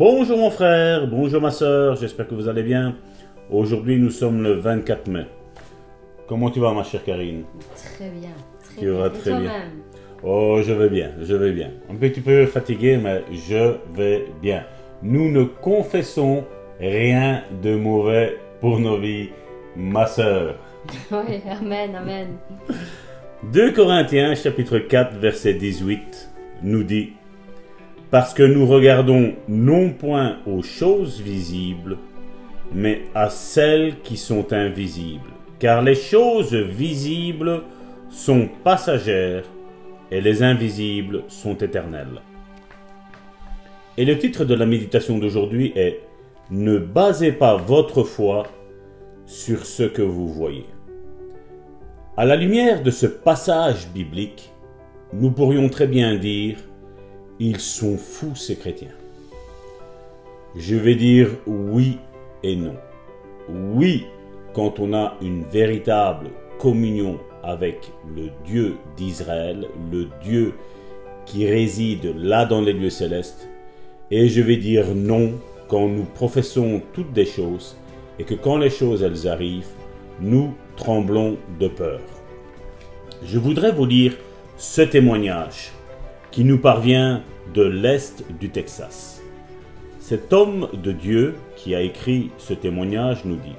Bonjour mon frère, bonjour ma soeur, j'espère que vous allez bien. Aujourd'hui nous sommes le 24 mai. Comment tu vas ma chère Karine? Très bien, très Tu bien. vas Et très bien. toi-même? Oh, je vais bien. Un petit peu fatigué, mais je vais bien. Nous ne confessons rien de mauvais pour nos vies, ma soeur. Oui, amen, amen. 2 Corinthiens chapitre 4 verset 18 nous dit: parce que nous regardons non point aux choses visibles, mais à celles qui sont invisibles. Car les choses visibles sont passagères et les invisibles sont éternelles. Et le titre de la méditation d'aujourd'hui est « Ne basez pas votre foi sur ce que vous voyez ». À la lumière de ce passage biblique, nous pourrions très bien dire « Ils sont fous ces chrétiens ». Je vais dire oui et non. Oui, quand on a une véritable communion avec le Dieu d'Israël, le Dieu qui réside là dans les lieux célestes. Et je vais dire non quand nous professons toutes des choses et que quand les choses elles arrivent, nous tremblons de peur. Je voudrais vous lire ce témoignage qui nous parvient de l'Est du Texas. Cet homme de Dieu qui a écrit ce témoignage nous dit: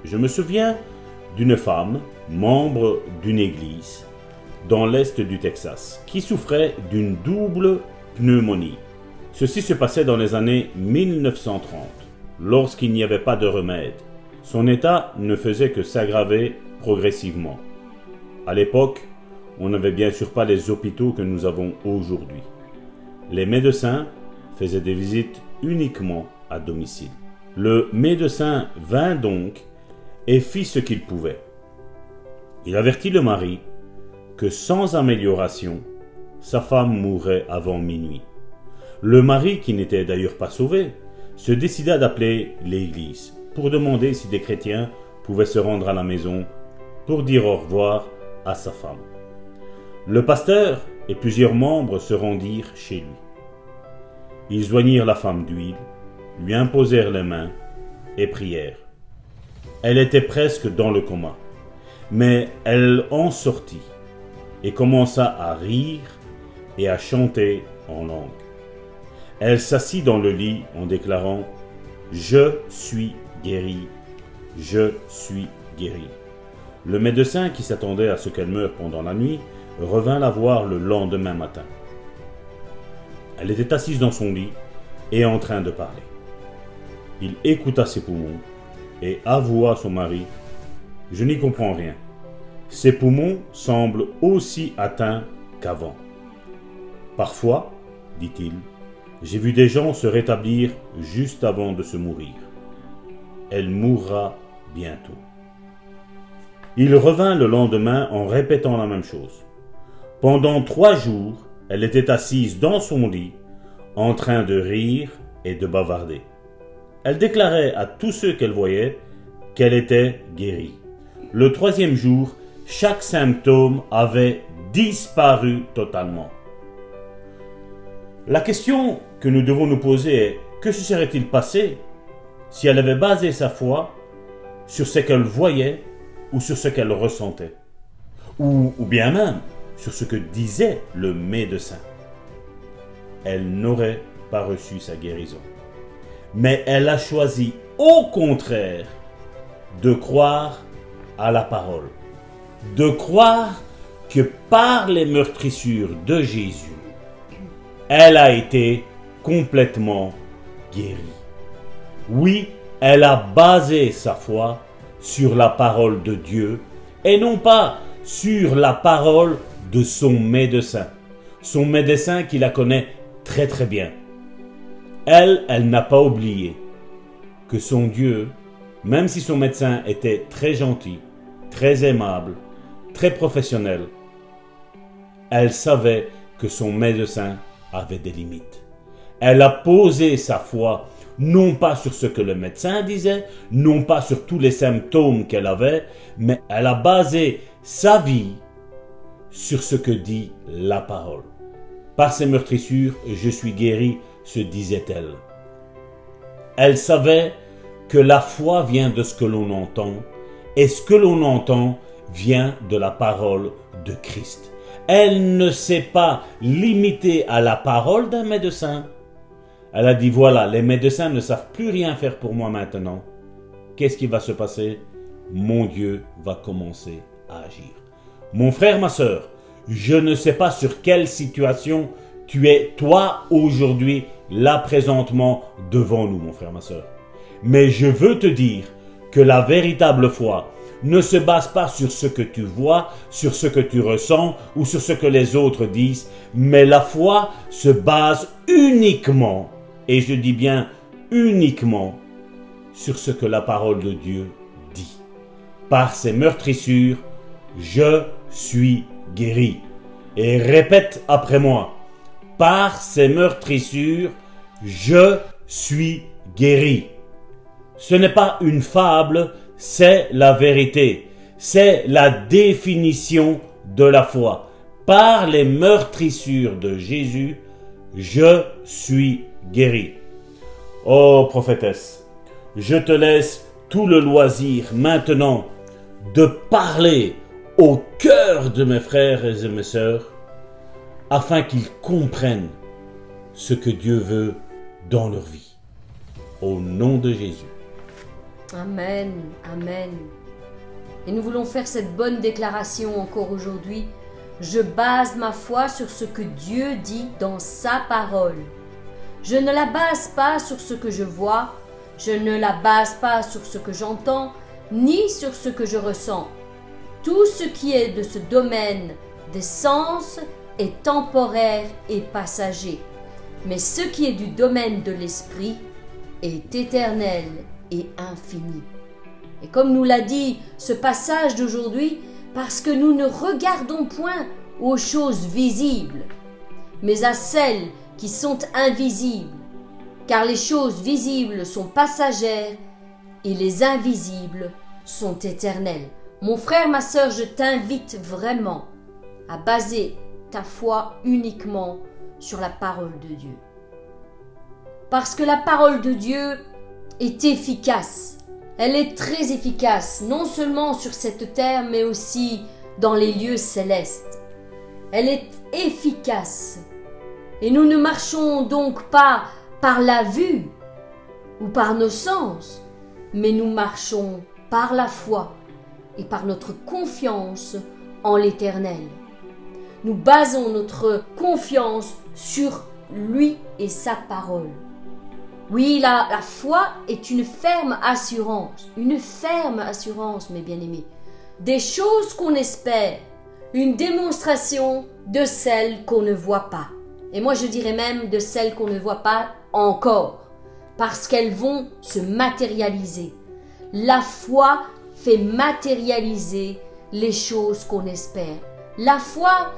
je me souviens d'une femme, membre d'une église, dans l'Est du Texas, qui souffrait d'une double pneumonie. Ceci se passait dans les années 1930, lorsqu'il n'y avait pas de remède. Son état ne faisait que s'aggraver progressivement. À l'époque, on n'avait bien sûr pas les hôpitaux que nous avons aujourd'hui. Les médecins faisaient des visites uniquement à domicile. Le médecin vint donc et fit ce qu'il pouvait. Il avertit le mari que sans amélioration, sa femme mourrait avant minuit. Le mari, qui n'était d'ailleurs pas sauvé, se décida d'appeler l'église pour demander si des chrétiens pouvaient se rendre à la maison pour dire au revoir à sa femme. Le pasteur et plusieurs membres se rendirent chez lui. Ils joignirent la femme d'huile, lui imposèrent les mains et prièrent. Elle était presque dans le coma, mais elle en sortit et commença à rire et à chanter en langue. Elle s'assit dans le lit en déclarant « Je suis guérie, je suis guérie ». Le médecin qui s'attendait à ce qu'elle meure pendant la nuit revint la voir le lendemain matin. Elle était assise dans son lit et en train de parler. Il écouta ses poumons et avoua à son mari: « Je n'y comprends rien. Ses poumons semblent aussi atteints qu'avant. Parfois, dit-il, j'ai vu des gens se rétablir juste avant de se mourir. Elle mourra bientôt. » Il revint le lendemain en répétant la même chose. Pendant 3 jours, elle était assise dans son lit, en train de rire et de bavarder. Elle déclarait à tous ceux qu'elle voyait qu'elle était guérie. Le 3e jour, chaque symptôme avait disparu totalement. La question que nous devons nous poser est: que se serait-il passé si elle avait basé sa foi sur ce qu'elle voyait ou sur ce qu'elle ressentait, ou bien même sur ce que disait le médecin? Elle n'aurait pas reçu sa guérison. Mais elle a choisi au contraire de croire à la parole, de croire que par les meurtrissures de Jésus, elle a été complètement guérie. Oui, elle a basé sa foi sur la parole de Dieu et non pas sur la parole de son médecin qui la connaît très très bien. Elle n'a pas oublié que son Dieu, même si son médecin était très gentil, très aimable, très professionnel, elle savait que son médecin avait des limites. Elle a posé sa foi non pas sur ce que le médecin disait, non pas sur tous les symptômes qu'elle avait, mais elle a basé sa vie sur ce que dit la parole. Par ses meurtrissures, je suis guérie, se disait-elle. Elle savait que la foi vient de ce que l'on entend, et ce que l'on entend vient de la parole de Christ. Elle ne s'est pas limitée à la parole d'un médecin. Elle a dit, voilà, les médecins ne savent plus rien faire pour moi maintenant. Qu'est-ce qui va se passer? Mon Dieu va commencer à agir. Mon frère, ma sœur, je ne sais pas sur quelle situation tu es, toi, aujourd'hui, là, présentement, devant nous, mon frère, ma sœur. Mais je veux te dire que la véritable foi ne se base pas sur ce que tu vois, sur ce que tu ressens ou sur ce que les autres disent, mais la foi se base uniquement, et je dis bien uniquement, sur ce que la parole de Dieu dit. Par ses meurtrissures, je suis guéri. Et répète après moi, par ses meurtrissures, je suis guéri. Ce n'est pas une fable, c'est la vérité. C'est la définition de la foi. Par les meurtrissures de Jésus, je suis guéri. Oh prophétesse, je te laisse tout le loisir maintenant de parler au cœur de mes frères et de mes sœurs afin qu'ils comprennent ce que Dieu veut dans leur vie. Au nom de Jésus. Amen, amen. Et nous voulons faire cette bonne déclaration encore aujourd'hui. Je base ma foi sur ce que Dieu dit dans sa parole. Je ne la base pas sur ce que je vois, je ne la base pas sur ce que j'entends, ni sur ce que je ressens. Tout ce qui est de ce domaine des sens est temporaire et passager. Mais ce qui est du domaine de l'esprit est éternel et infini. Et comme nous l'a dit ce passage d'aujourd'hui, parce que nous ne regardons point aux choses visibles, mais à celles qui sont invisibles, car les choses visibles sont passagères et les invisibles sont éternelles. Mon frère, ma sœur, je t'invite vraiment à baser ta foi uniquement sur la parole de Dieu. Parce que la parole de Dieu est efficace. Elle est très efficace, non seulement sur cette terre, mais aussi dans les lieux célestes. Elle est efficace. Et nous ne marchons donc pas par la vue ou par nos sens, mais nous marchons par la foi et par notre confiance en l'Éternel. Nous basons notre confiance sur lui et sa parole. Oui, la foi est une ferme assurance, mes bien-aimés, des choses qu'on espère, une démonstration de celles qu'on ne voit pas. Et moi, je dirais même de celles qu'on ne voit pas encore, parce qu'elles vont se matérialiser. La foi fait matérialiser les choses qu'on espère. La foi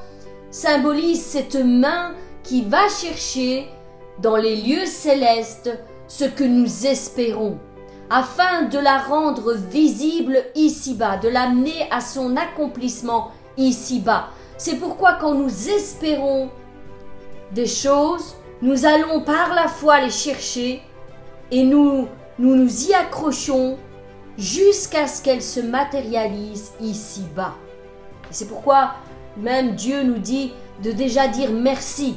symbolise cette main qui va chercher dans les lieux célestes ce que nous espérons, afin de la rendre visible ici-bas, de l'amener à son accomplissement ici-bas. C'est pourquoi quand nous espérons des choses, nous allons par la foi les chercher et nous y accrochons jusqu'à ce qu'elles se matérialisent ici-bas. Et c'est pourquoi même Dieu nous dit de déjà dire merci,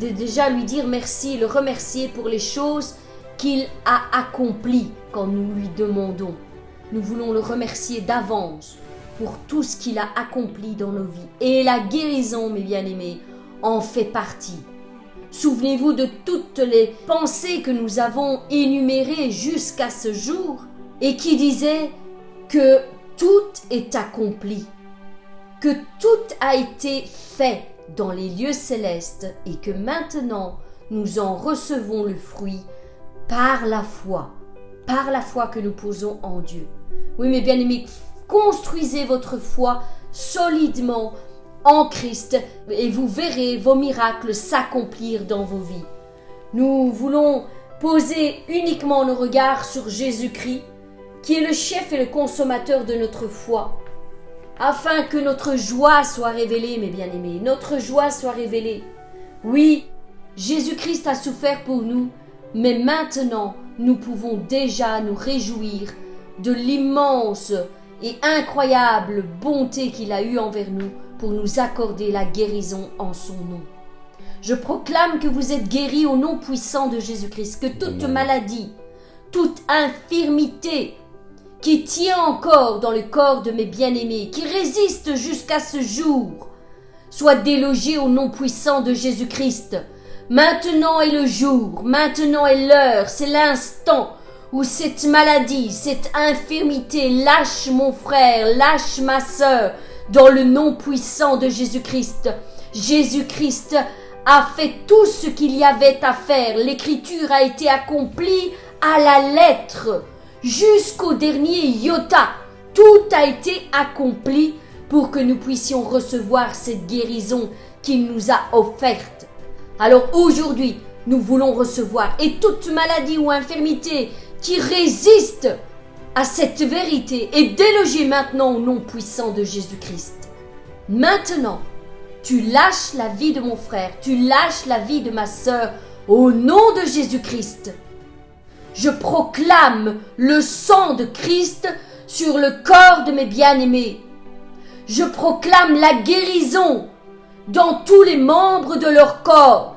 de déjà lui dire merci, le remercier pour les choses qu'il a accomplies quand nous lui demandons. Nous voulons le remercier d'avance pour tout ce qu'il a accompli dans nos vies. Et la guérison, mes bien-aimés, en fait partie. Souvenez-vous de toutes les pensées que nous avons énumérées jusqu'à ce jour et qui disaient que tout est accompli, que tout a été fait dans les lieux célestes et que maintenant nous en recevons le fruit par la foi que nous posons en Dieu. Oui, mes bien-aimés, construisez votre foi solidement en Christ et vous verrez vos miracles s'accomplir dans vos vies. Nous voulons poser uniquement nos regards sur Jésus-Christ, qui est le chef et le consommateur de notre foi, afin que notre joie soit révélée, mes bien-aimés, notre joie soit révélée. Oui, Jésus-Christ a souffert pour nous, mais maintenant, nous pouvons déjà nous réjouir de l'immense et incroyable bonté qu'il a eue envers nous pour nous accorder la guérison en son nom. Je proclame que vous êtes guéris au nom puissant de Jésus-Christ, que toute maladie, toute infirmité qui tient encore dans le corps de mes bien-aimés, qui résiste jusqu'à ce jour, soit délogée au nom puissant de Jésus-Christ. Maintenant est le jour, maintenant est l'heure, c'est l'instant où cette maladie, cette infirmité lâche mon frère, lâche ma sœur, dans le nom puissant de Jésus-Christ. Jésus-Christ a fait tout ce qu'il y avait à faire. L'écriture a été accomplie à la lettre, jusqu'au dernier iota. Tout a été accompli pour que nous puissions recevoir cette guérison qu'il nous a offerte. Alors aujourd'hui, nous voulons recevoir, et toute maladie ou infirmité qui résiste à cette vérité est délogée maintenant au nom puissant de Jésus-Christ. Maintenant, tu lâches la vie de mon frère, tu lâches la vie de ma sœur au nom de Jésus-Christ. Je proclame le sang de Christ sur le corps de mes bien-aimés. Je proclame la guérison dans tous les membres de leur corps.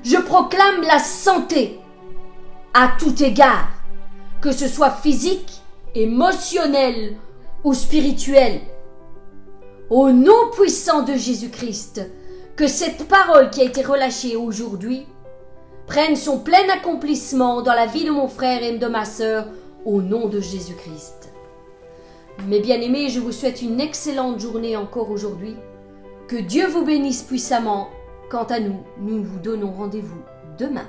Je proclame la santé à tout égard, que ce soit physique, émotionnel ou spirituel. Au nom puissant de Jésus-Christ, que cette parole qui a été relâchée aujourd'hui prenne son plein accomplissement dans la vie de mon frère et de ma sœur, au nom de Jésus-Christ. Mes bien-aimés, je vous souhaite une excellente journée encore aujourd'hui. Que Dieu vous bénisse puissamment. Quant à nous, nous vous donnons rendez-vous demain.